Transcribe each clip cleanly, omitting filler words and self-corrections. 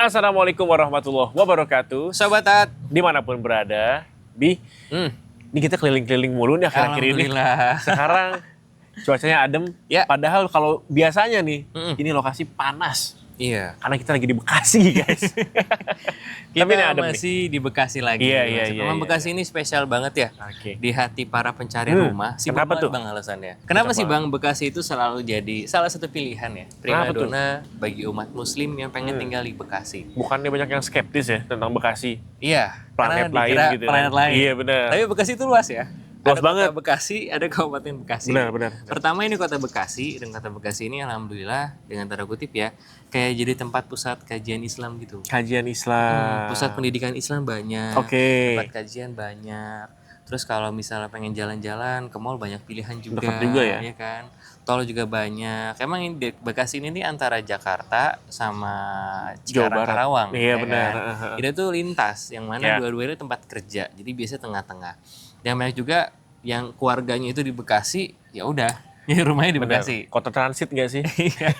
Assalamualaikum warahmatullahi wabarakatuh. Sobat Tat, Dimanapun berada, ini kita keliling-keliling mulu nih akhir-akhir ini. Alhamdulillah. Sekarang cuacanya adem, Ya. padahal kalau biasanya nih, ini lokasi panas. Iya. Karena kita lagi di Bekasi, guys. Kita Tapi ini adem masih di Bekasi lagi. Iya, Mas. iya, iya, Emang iya. Bekasi ini spesial banget ya. Oke. Di hati para pencari rumah. Sibuk Kenapa banget tuh? Bang alasannya. Kenapa sih Bang? Bang Bekasi itu selalu jadi salah satu pilihan ya. Primadona bagi umat muslim yang pengen tinggal di Bekasi. Bukannya banyak yang skeptis ya tentang Bekasi. Iya. Planet karena lain dikira gitu. planet lain. Iya, benar. Tapi Bekasi itu luas ya. Luas Ada banget. Kota Bekasi, ada Kabupaten Bekasi. Benar. Pertama ini Kota Bekasi, dan Kota Bekasi ini alhamdulillah dengan tanda kutip ya, kayak jadi tempat pusat kajian Islam gitu. Kajian Islam. Pusat pendidikan Islam banyak, Oke. tempat kajian banyak. Terus kalau misalnya pengen jalan-jalan ke mall banyak pilihan juga, Dekat juga ya? kan. Tol juga banyak. Emang ini Bekasi ini nih antara Jakarta sama Jawa Cikarang Barat. Karawang. Iya, ya benar. kan? Itu tuh lintas, yang Ya. mana dua-duanya tempat kerja. Jadi biasanya tengah-tengah. Dan banyak juga yang keluarganya itu di Bekasi, ya udah, ya rumahnya di Benar. Bekasi. Kota transit gak sih? Iya.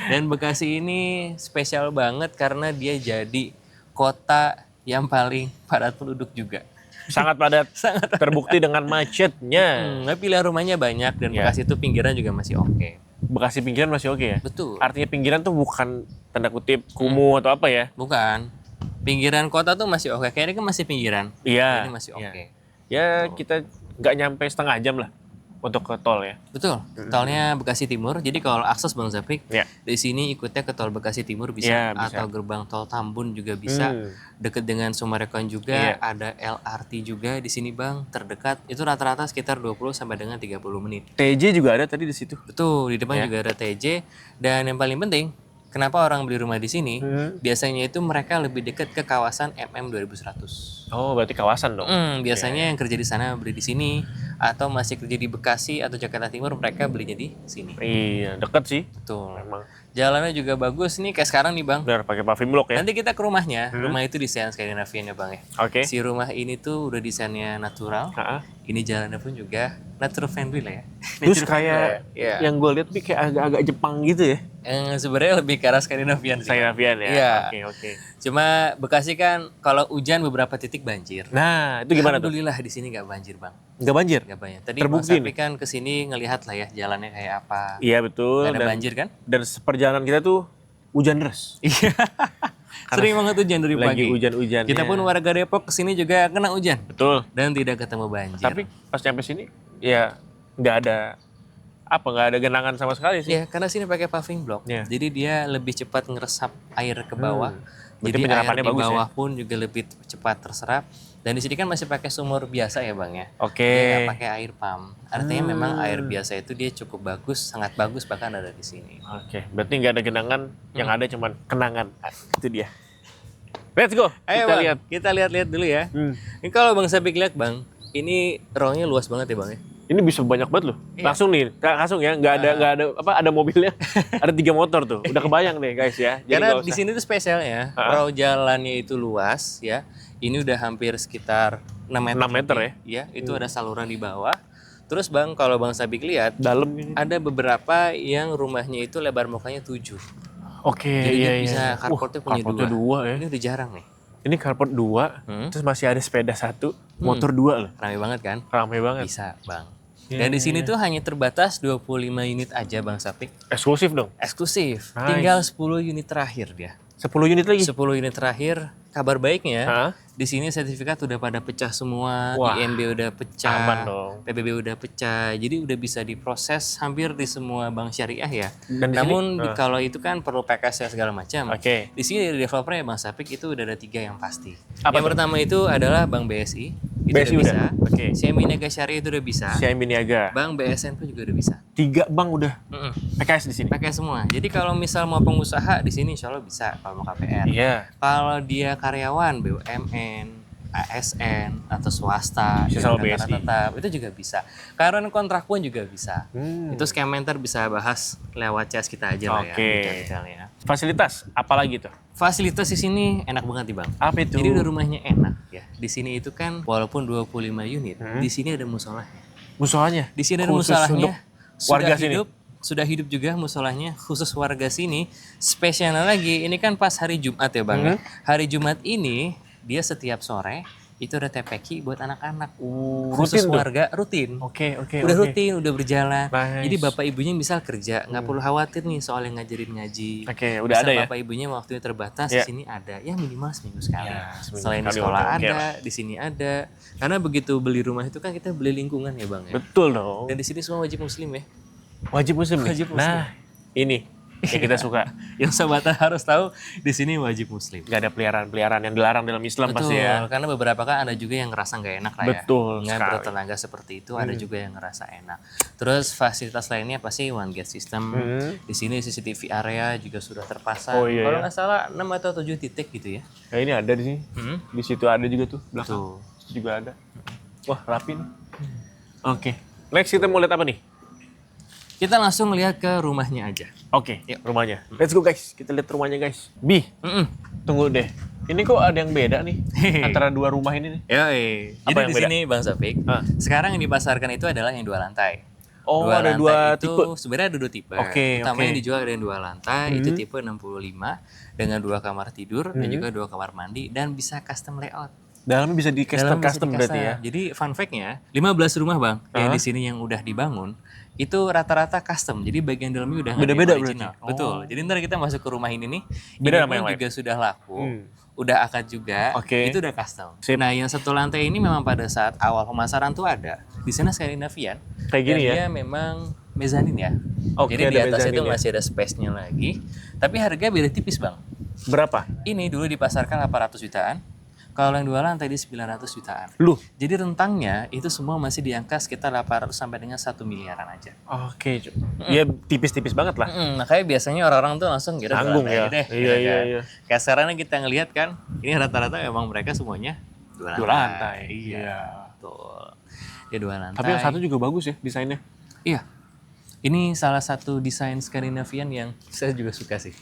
Dan Bekasi ini spesial banget karena dia jadi kota yang paling padat penduduk juga. Sangat padat. Sangat Terbukti dengan macetnya. Nah, pilihan rumahnya banyak dan Ya. Bekasi itu pinggiran juga masih oke. Bekasi pinggiran masih oke ya? Betul. Artinya pinggiran tuh bukan tanda kutip kumuh atau apa ya? Bukan. Pinggiran kota tuh masih oke. Kayaknya kan masih pinggiran. Iya. Ini masih iya. oke. Ya kita nggak nyampe setengah jam lah untuk ke tol ya. Betul. Tolnya Bekasi Timur. Jadi kalau akses Bang Zapik, Ya. di sini ikutnya ke tol Bekasi Timur bisa, Iya, bisa. atau gerbang tol Tambun juga bisa. Deket dengan Sumarekon juga, Iya. ada LRT juga di sini Bang, terdekat. Itu rata-rata sekitar 20 sampai dengan 30 menit. TJ juga ada tadi di situ. Betul, di depan Ya. juga ada TJ. Dan yang paling penting, kenapa orang beli rumah di sini? Biasanya itu mereka lebih dekat ke kawasan MM 2100. Oh berarti kawasan dong. Biasanya yang kerja di sana beli di sini, atau masih kerja di Bekasi atau Jakarta Timur mereka belinya di sini. Iya deket sih. Betul. Memang. Jalannya juga bagus nih kayak sekarang nih Bang. Benar pakai paving block ya. Nanti kita ke rumahnya. Rumah itu desain Skandinavian ya Bang ya. Oke. Si rumah ini tuh udah desainnya natural. Ha-ha. Ini jalannya pun juga natural friendly lah ya. Terus Nature kayak friendly. Iya. yang gue lihat nih kayak agak-agak Jepang gitu ya. Yang sebenarnya lebih ke arah Skandinavian sih. Skandinavian ya. Iya. Oke. Cuma Bekasi kan kalau hujan beberapa titik banjir. Nah itu gimana tuh? Alhamdulillah di sini nggak banjir Bang. Nggak banjir? Nggak banyak. Tadi Terbukti Bang Sapi kan kesini ngelihat lah ya jalannya kayak apa. Iya betul. Nggak ada banjir kan? Dan seperjalanan kita tuh hujan deras. Iya. Sering banget hujan dari Lagi pagi. hujan-hujan. Kita pun warga Depok kesini juga kena hujan Betul. dan tidak ketemu banjir. Tapi pas nyampe sini ya nggak ada genangan sama sekali sih. ya karena sini pakai paving block, Iya. jadi dia lebih cepat ngeresap air ke bawah. Berarti Jadi air penyerapannya di bagus ya? bawah pun juga lebih cepat terserap. Dan di sini kan masih pakai sumur biasa ya Bang ya. Oke. Dia nggak pakai air pump. Artinya memang air biasa itu dia cukup bagus, sangat bagus bahkan ada di sini. Oke, berarti nggak ada genangan, yang ada cuman kenangan. Itu dia. Let's go. Ayo Kita Bang, lihat. kita lihat-lihat dulu ya. Ini kalau Bang Sabik lihat Bang, ini ruangnya luas banget ya Bang ya. Ini bisa banyak banget loh. Langsung nih, langsung ya, nggak ada ada mobilnya. Ada 3 motor tuh. Udah kebayang nih guys ya. Jadi Karena nggak di usah- sini tuh spesialnya, row jalannya itu luas ya. Ini udah hampir sekitar 6 meter. 6 meter lebih, ya. Itu ada saluran di bawah. Terus Bang, kalau Bang Sabik lihat, dalam ini. ada beberapa yang rumahnya itu lebar mukanya 7. Oke, Jadi iya, dia bisa iya. carportnya punya Carportnya 2. ya. Ini udah jarang nih. Ini carport 2, terus masih ada sepeda 1, motor 2 loh. Ramai banget kan? Ramai banget. Bisa, Bang. Iya, Dan di sini tuh hanya terbatas 25 unit aja Bang Sapik. Eksklusif dong. Eksklusif. Nice. Tinggal 10 unit terakhir dia. 10 unit lagi. 10 unit terakhir. Kabar baiknya, Hah? di sini sertifikat udah pada pecah semua, Wah, IMB udah pecah, aman dong. PBB udah pecah. Jadi udah bisa diproses hampir di semua bank syariah ya. Dan di Namun kalau itu kan perlu PKS segala macam. Oke. Di sini dari developernya Bang Sapik itu udah ada 3 yang pasti. Apa yang tuh? pertama itu adalah Bank BSI. Itu BSI udah bisa. udah? Oke. Siami Niaga Syariah itu udah bisa. Siami Niaga. Bank BSN pun juga udah bisa. 3 bank udah Mm-mm. PKS di sini. Pakai semua. Jadi kalau misal mau pengusaha di sini insya Allah bisa kalau mau KPR. Iya. Kalau dia karyawan BUMN, ASN atau swasta, Bisa dengan sama BSI. data tetap itu juga bisa. Karena kontrak pun juga bisa. Hmm. Itu Skementer bisa bahas lewat chat kita aja lah ya. Oke. detail-detailnya. Fasilitas apalagi tuh? Fasilitas di sini enak banget nih Bang. Apa itu? Jadi udah rumahnya enak ya. Di sini itu kan walaupun 25 unit, di sini ada musolahnya. musolanya. Di sini ada Khusus musolahnya. untuk warga Sudah sini. hidup sudah hidup juga musolanya khusus warga sini. Spesialnya lagi, ini kan pas hari Jumat ya Bang. Hari Jumat ini dia setiap sore itu ada TPQ buat anak-anak. Khusus rutin tuh? warga rutin. Oke. Udah rutin, udah berjalan. Nice. Jadi bapak ibunya misal kerja, nggak perlu khawatir nih soal yang ngajarin ngaji. Oke, udah Misal ada ya? bapak ibunya waktunya terbatas, Ya. di sini ada. Ya minimal seminggu sekali. Ya, seminggu Selain di sekali, sekolah oke ada, lah. di sini ada. Karena begitu beli rumah itu kan kita beli lingkungan ya Bang ya. Betul dong. Dan di sini semua wajib muslim ya. Wajib muslim nih? Wajib muslim. Nah, ini yang kita suka. Yang sobat harus tahu di sini wajib muslim. Gak ada peliharaan-peliharaan yang dilarang dalam Islam pasti ya. Karena beberapa kan ada juga yang ngerasa nggak enak lah ya. Betul Nggak sekali. bertenaga seperti itu, ada juga yang ngerasa enak. Terus fasilitas lainnya pasti one gate system. Di sini CCTV area juga sudah terpasang. Oh, iya, Kalau iya. nggak salah 6 atau 7 titik gitu ya. Kayak ini ada di sini. Di situ ada juga tuh belakang. Tuh. Situ juga ada. Wah, rapi nih. Oke. Next kita mau lihat apa nih? Kita langsung lihat ke rumahnya aja. Oke, rumahnya. Let's go guys. Kita lihat rumahnya guys. Bi, tunggu deh. Ini kok ada yang beda nih antara dua rumah ini nih? Ya, Apa jadi yang di beda? sini Bang Safik, sekarang yang dipasarkan itu adalah yang 2 lantai. Oh, Dua ada lantai dua itu tipe. sebenarnya ada 2 tipe. Oke, Utamanya oke. dijual ada yang 2 lantai, itu tipe 65 dengan 2 kamar tidur dan juga 2 kamar mandi dan bisa custom layout. Dalamnya bisa di Dalam bisa custom berarti ya? Jadi fun fact-nya, 15 rumah Bang yang di sini yang udah dibangun itu rata-rata custom. Jadi bagian dalamnya udah nggak ada Beda-beda yang original. berarti? Betul. Jadi ntar kita masuk ke rumah ini nih, Beda ini sama pun yang lain? juga sudah laku. Udah akad juga, Oke. itu udah custom. Sip. Nah, yang 1 lantai ini memang pada saat awal pemasaran tuh ada. Di sana Scandinavian. Kayak gini dan ya? dia memang mezanin ya. Oke, Jadi di ada atas itu mezanin ya. masih ada space-nya lagi. Tapi harga beda tipis Bang. Berapa? Ini dulu dipasarkan 800 jutaan. Kalau yang 2 lantai di 900 jutaan. Lu? Jadi rentangnya itu semua masih di angka sekitar 800 sampai dengan 1 miliaran aja. Oke, ya tipis-tipis banget lah. Makanya biasanya orang-orang tuh langsung gitu Nanggung ya. deh. Iya, iya, kan. iya. Kayak sekarang kita ngelihat kan, ini rata-rata memang mereka semuanya 2 lantai. Dua lantai. Iya. Betul. Dia 2 lantai. Tapi yang satu juga bagus ya desainnya. Iya. Ini salah satu desain Scandinavian yang saya juga suka sih.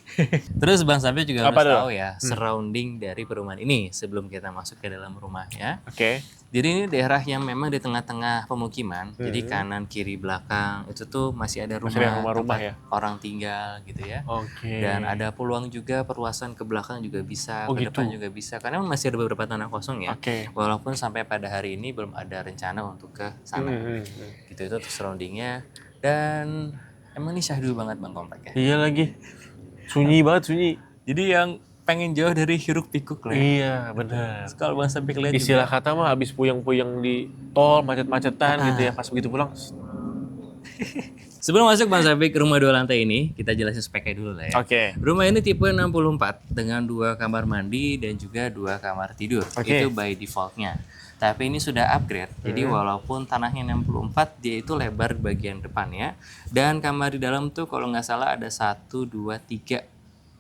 Terus Bang Sampai juga Apa harus tuh? tahu ya surrounding dari perumahan ini sebelum kita masuk ke dalam rumahnya. Oke. Jadi ini daerah yang memang di tengah-tengah pemukiman. Jadi kanan, kiri, belakang itu tuh masih ada Masih ada rumah, rumah-rumah tempat ya? orang tinggal gitu ya. Oke. Dan ada peluang juga perluasan ke belakang juga bisa, Oh, ke depan gitu? juga bisa. Karena masih ada beberapa tanah kosong ya. Oke. Walaupun sampai pada hari ini belum ada rencana untuk ke sana. Gitu itu tuh surroundingnya. Dan emang ini syahdu banget Bang kompleknya. Iya lagi. Sunyi banget, sunyi. Jadi yang pengen jauh dari hiruk pikuk lah. Iya, benar. Kalau Bang Sampai lihat juga. Istilah kata mah habis puyeng-puyeng di tol, macet-macetan gitu ya. Pas begitu pulang. Sebelum masuk Bang Sampai ke rumah 2 lantai ini, kita jelasin speknya dulu lah ya. Oke. Rumah ini tipe 64 dengan 2 kamar mandi dan juga 2 kamar tidur. Oke. Itu by defaultnya. Tapi ini sudah upgrade. Jadi walaupun tanahnya 64, dia itu lebar bagian depannya. Dan kamar di dalam tuh kalau nggak salah ada 1, 2, 3.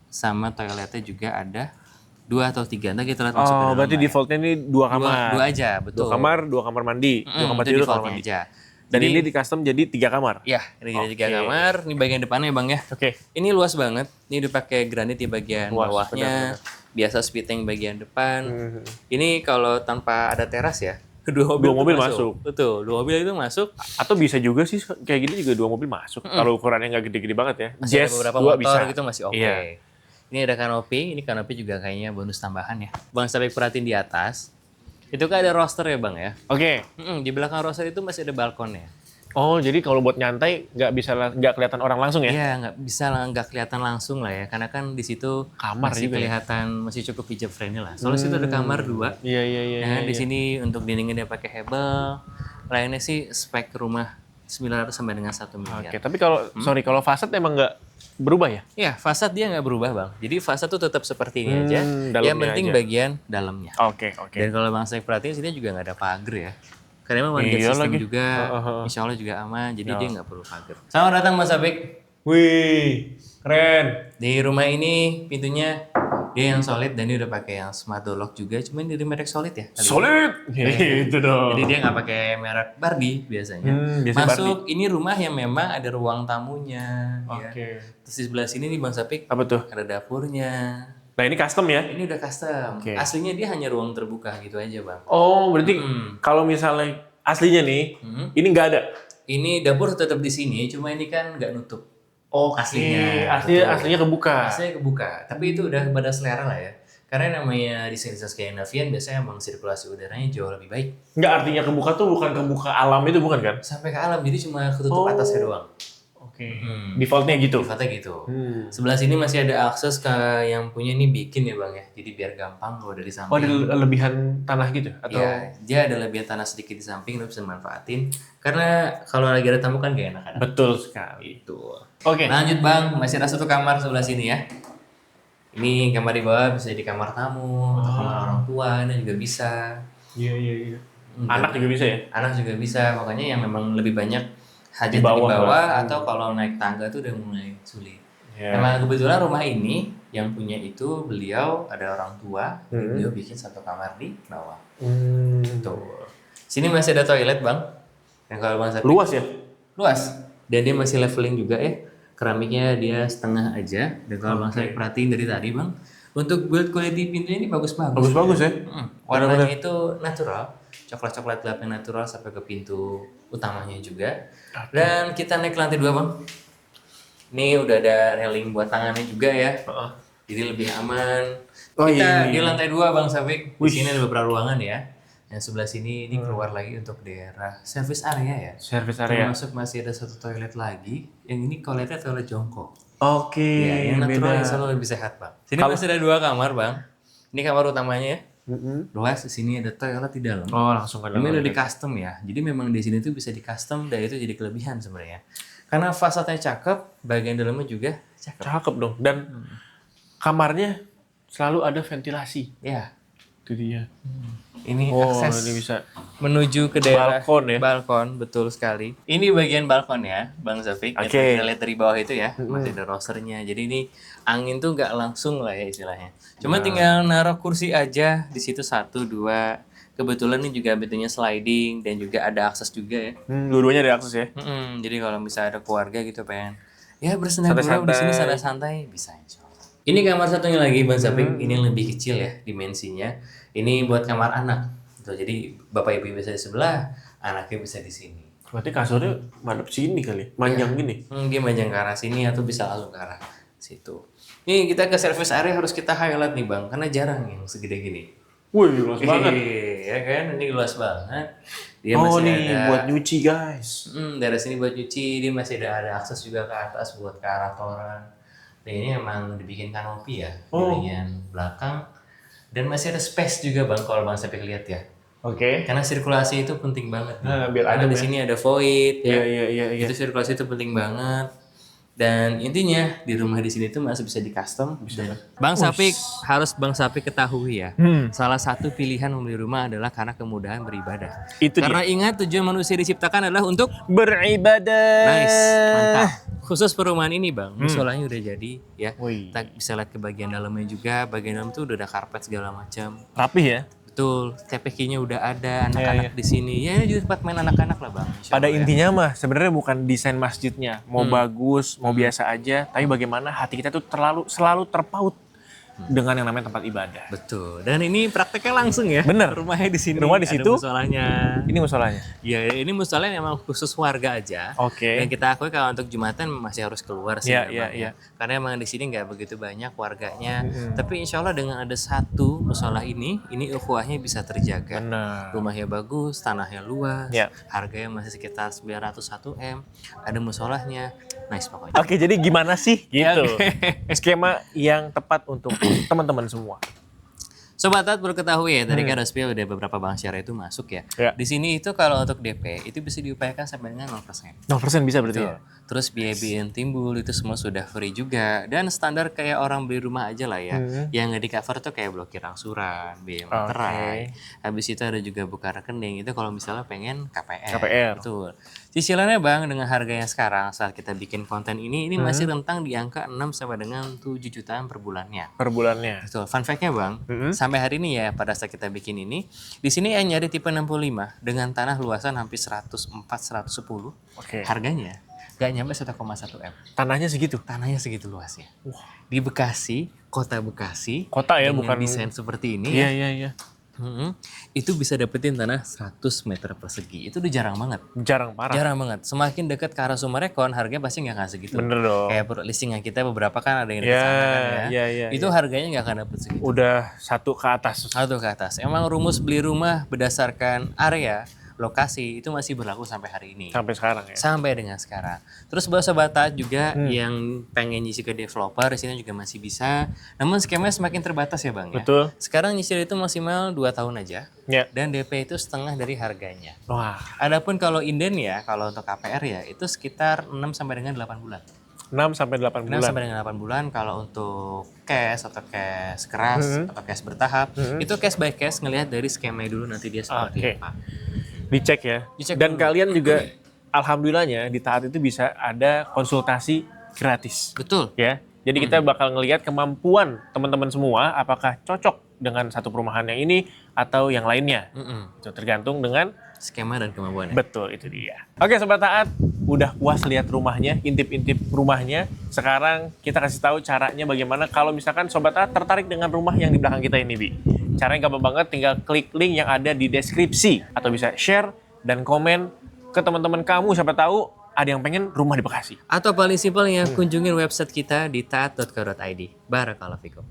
Sama toiletnya juga ada 2 atau 3. Nanti kita lihat masuk ke Oh, dalam berarti lah ya. defaultnya ini dua kamar. Dua aja, betul. Dua kamar mandi. Dua kamar Itu tidur, kamar defaultnya mandi. aja. Dan Jadi- ini di custom jadi 3 kamar. Ya, ini jadi 3 kamar. Ini bagian depannya Bang ya. Oke. Ini luas banget. Ini udah pakai granit di bagian Luas, bawahnya. Biasa spit tank bagian depan. Ini kalau tanpa ada teras ya, dua Dua tuh mobil masuk. Betul, 2 mobil itu masuk. Atau bisa juga sih kayak gini juga 2 mobil masuk. Kalau ukurannya nggak gede-gede banget ya. Masih ada Jazz beberapa 2 motor bisa. gitu masih oke. Iya. Ini ada kanopi. Ini kanopi juga kayaknya bonus tambahan ya. Bang sampai perhatiin di atas. Itu kan ada roster ya Bang ya. Oke. Di belakang roster itu masih ada balkonnya. Oh, jadi kalau buat nyantai nggak kelihatan orang langsung ya? Iya, nggak kelihatan langsung lah ya, karena kan di situ Kamar masih juga ya? kelihatan masih cukup hijab friendly lah. Soalnya situ ada kamar 2. Iya, iya, iya. Nah, iya, di iya. sini untuk dindingnya dia pakai hebel. Lainnya sih spek rumah 900 sampai dengan 1 miliar. Oke, tapi kalau kalau fasad emang nggak berubah ya? Ya, fasad dia nggak berubah Bang. Jadi fasad tuh tetap seperti ini aja. dalamnya Yang penting aja. bagian dalamnya. Oke, oke. Dan kalau Bang saya perhatiin sini juga nggak ada pagar ya. Karena memang one gate Iya system lagi. juga, Heeh. insya Allah juga aman. Jadi dia nggak perlu pagar. Selamat datang Mas Abik. Wih, keren. Di rumah ini pintunya dia yang solid dan dia udah pakai yang smart door lock juga. Cuman dari merek solid ya. tadi. Solid. Itu dong. Jadi dia nggak pakai merek Barbie biasanya. biasanya Masuk ini rumah yang memang ada ruang tamunya. Ya. Oke. Terus di sebelah sini nih Bang Sapik Apa tuh? ada dapurnya. Nah, ini custom ya? Ini udah custom. Oke. Aslinya dia hanya ruang terbuka gitu aja Bang. Oh, berarti kalau misalnya aslinya nih, ini nggak ada. Ini dapur tetap di sini, cuma ini kan nggak nutup. Oke, Aslinya. aslinya kebuka. Aslinya kebuka, tapi itu udah pada selera lah ya. Karena namanya desain Skandinavian biasanya emang sirkulasi udaranya jauh lebih baik. Nggak, artinya kebuka tuh bukan kebuka alam itu, bukan kan? Sampai ke alam, jadi cuma ketutup atasnya doang. Oke. Defaultnya gitu. Sifatnya gitu. Sebelah sini masih ada akses ke yang punya ini bikin ya Bang ya. Jadi biar gampang kalau dari samping. Oh, ada lebihan tanah gitu? Atau Iya, dia ada lebihan tanah sedikit di samping, lo bisa manfaatin. Karena kalau lagi ada tamu kan gak enak kan. betul sekali. Itu. Oke. Lanjut Bang, masih ada satu kamar sebelah sini ya. Ini kamar di bawah bisa jadi kamar tamu atau kamar orang tua, ini juga bisa. Iya. Anak juga bisa ya? Anak juga bisa, makanya yang memang lebih banyak hajat di bawah, bawah atau kalau naik tangga tuh udah mulai sulit. Iya. Emang kebetulan rumah ini yang punya itu beliau ada orang tua, beliau bikin satu kamar di bawah. Tuh. Sini masih ada toilet Bang. Yang kalau Bang Sapi Luas ya? luas. Dan dia masih leveling juga ya. Keramiknya dia setengah aja. Dan kalau Bang Sapi perhatiin dari tadi Bang, untuk build quality pintunya ini bagus-bagus. Bagus-bagus ya? Warnanya itu natural, coklat-coklat gelapnya natural sampai ke pintu utamanya juga. Dan kita naik ke lantai 2 Bang. Ini udah ada railing buat tangannya juga ya. Jadi lebih aman. Oh, Kita iya. di lantai 2 Bang Safik. Di sini ada beberapa ruangan ya. Yang sebelah sini ini keluar lagi untuk daerah service area ya. Service area. Termasuk masih ada satu toilet lagi. Yang ini toiletnya toilet jongkok. Oke, Ya, yang natural beda. yang selalu lebih sehat Bang. Sini masih ada 2 kamar Bang. Ini kamar utamanya ya. Luas, di sini ada toilet di dalam. Oh, langsung ke Ini dalam. udah di custom ya. Jadi memang di sini tuh bisa di custom dan itu jadi kelebihan sebenarnya. Karena fasadnya cakep, bagian dalamnya juga cakep. Cakep dong. Dan kamarnya selalu ada ventilasi. Ya, Itu dia. ini Oh, akses ini bisa. menuju ke daerah Balkon ya? Balkon, betul sekali. Ini bagian balkon ya, Bang Zafik. Oke. Kita lihat dari bawah itu ya, masih ada rosternya. Jadi ini angin tuh nggak langsung lah ya istilahnya. Cuma tinggal naruh kursi aja di situ 1, 2. Kebetulan ini juga pintunya sliding dan juga ada akses juga ya. Dua-duanya ada akses ya? Jadi kalau misalnya ada keluarga gitu pengen ya bersenda gurau di sini santai-santai bisa insya Allah. Ini kamar satunya lagi Bang Sapik, ini lebih kecil ya dimensinya. Ini buat kamar anak. Tuh, jadi bapak ibu bisa di sebelah, anaknya bisa di sini. Berarti kasurnya madep sini kali, manjang gini. Dia manjang ke arah sini atau bisa langsung ke arah situ. Nih kita ke service area harus kita highlight nih Bang, karena jarang yang segede gini. Wih, luas banget. Ya kan, ini luas banget. Dia Oh, masih nih ada buat nyuci guys. dari sini buat cuci, dia masih ada akses juga ke atas buat ke arah toran. Dan ini emang dibikin kanopi ya di bagian belakang. Dan masih ada space juga Bang kalau Bang Sepik lihat ya. Oke. Karena sirkulasi itu penting banget. Nah, biar Karena adem di ya. sini ada void ya. Iya. Itu sirkulasi itu penting banget. Dan intinya di rumah di sini tuh masih bisa di custom. Bang Sapik harus Bang Sapik ketahui ya. Salah satu pilihan membeli rumah adalah karena kemudahan beribadah. Itu Karena ingat tujuan manusia diciptakan adalah untuk beribadah. nice, mantap. Khusus perumahan ini Bang, musolanya udah jadi ya. Wih. Kita bisa lihat ke bagian dalamnya juga. Bagian dalam tuh udah ada karpet segala macam. Rapih ya. Betul, TPQ-nya udah ada, anak-anak di sini. Ya ini juga tempat main anak-anak lah Bang. Insya Pada Allah ya. intinya mah sebenarnya bukan desain masjidnya, mau bagus, mau biasa aja, tapi bagaimana hati kita tuh selalu terpaut dengan yang namanya tempat ibadah. Betul. Dan ini prakteknya langsung ya. Bener. Rumahnya di sini. Rumah di ada situ. musolahnya. Ini musolanya. Ya, ini musolanya memang khusus warga aja. Oke. Dan kita akui kalau untuk Jumatan masih harus keluar sih. Iya, memang iya. ya. Karena emang di sini nggak begitu banyak warganya. Tapi insya Allah dengan ada satu musola ini ukhuwahnya bisa terjaga. Benar. Rumahnya bagus, tanahnya luas, Iya. harganya masih sekitar 901 M, ada musolahnya, nice pokoknya. Oke, jadi gimana sih gitu? Oke. Skema yang tepat untuk teman-teman semua. Sobat Tat perlu ketahui ya, tadi kan Respi udah beberapa bank syariah itu masuk ya. Ya. Di sini itu kalau untuk DP itu bisa diupayakan sampai dengan 0%. 0% bisa berarti ya? Terus biaya-biaya yang timbul itu semua sudah free juga. Dan standar kayak orang beli rumah aja lah ya. Yang nggak di cover tuh kayak blokir angsuran, biaya materai. Habis itu ada juga buka rekening. Itu kalau misalnya pengen KPR. Betul. Cicilannya Bang dengan harganya sekarang saat kita bikin konten ini masih rentang di angka 6 sampai dengan 7 jutaan per bulannya. Per bulannya. Betul. Fun fact-nya Bang, sampai hari ini ya pada saat kita bikin ini, di sini yang nyari tipe 65 dengan tanah luasan hampir 104-110. Oke. Harganya gak nyampe 1,1 M. Tanahnya segitu. Tanahnya segitu luasnya. Di Bekasi, kota Bekasi. Kota ya, dengan bukan desain seperti ini. Iya. Itu bisa dapetin tanah 100 meter persegi. Itu udah jarang banget. Jarang parah. Jarang banget. Semakin dekat ke arah Sumarekon, harganya pasti nggak akan segitu. Bener dong. Kayak listingan kita beberapa kan ada yang dekat sana kan ya. Iya. Itu harganya nggak akan dapet segitu. Udah 1 ke atas. Satu ke atas. Emang rumus beli rumah berdasarkan area, lokasi itu masih berlaku sampai hari ini. Sampai sekarang ya. Sampai dengan sekarang. Terus buat sobat taat juga yang pengen nyicil ke developer di sini juga masih bisa. Namun skemanya semakin terbatas ya Bang ya. Betul. Sekarang nyicil itu maksimal 2 tahun aja. Ya. Dan DP itu setengah dari harganya. Wah, Adapun kalau inden ya, kalau untuk KPR ya itu sekitar 6 sampai dengan 8 bulan. 6 sampai 8 6 bulan. sampai dengan 8 bulan kalau untuk cash atau cash keras atau cash bertahap, itu cash by cash ngelihat dari skemanya dulu nanti dia seperti apa. Dicek ya. Dicek Dan dulu. kalian juga alhamdulillahnya di Taat itu bisa ada konsultasi gratis. Betul. Ya. Jadi kita bakal ngelihat kemampuan teman-teman semua apakah cocok dengan satu perumahan yang ini atau yang lainnya. Itu tergantung dengan Skema dan kemampuannya. betul itu dia. Oke Sobat Taat, udah puas lihat rumahnya, intip-intip rumahnya. Sekarang kita kasih tahu caranya bagaimana kalau misalkan Sobat Taat tertarik dengan rumah yang di belakang kita ini, Bi. Caranya gampang banget, tinggal klik link yang ada di deskripsi atau bisa share dan komen ke teman-teman kamu, siapa tahu ada yang pengen rumah di Bekasi. Atau paling simpelnya kunjungin website kita di taat.co.id. Barakallahu fikum.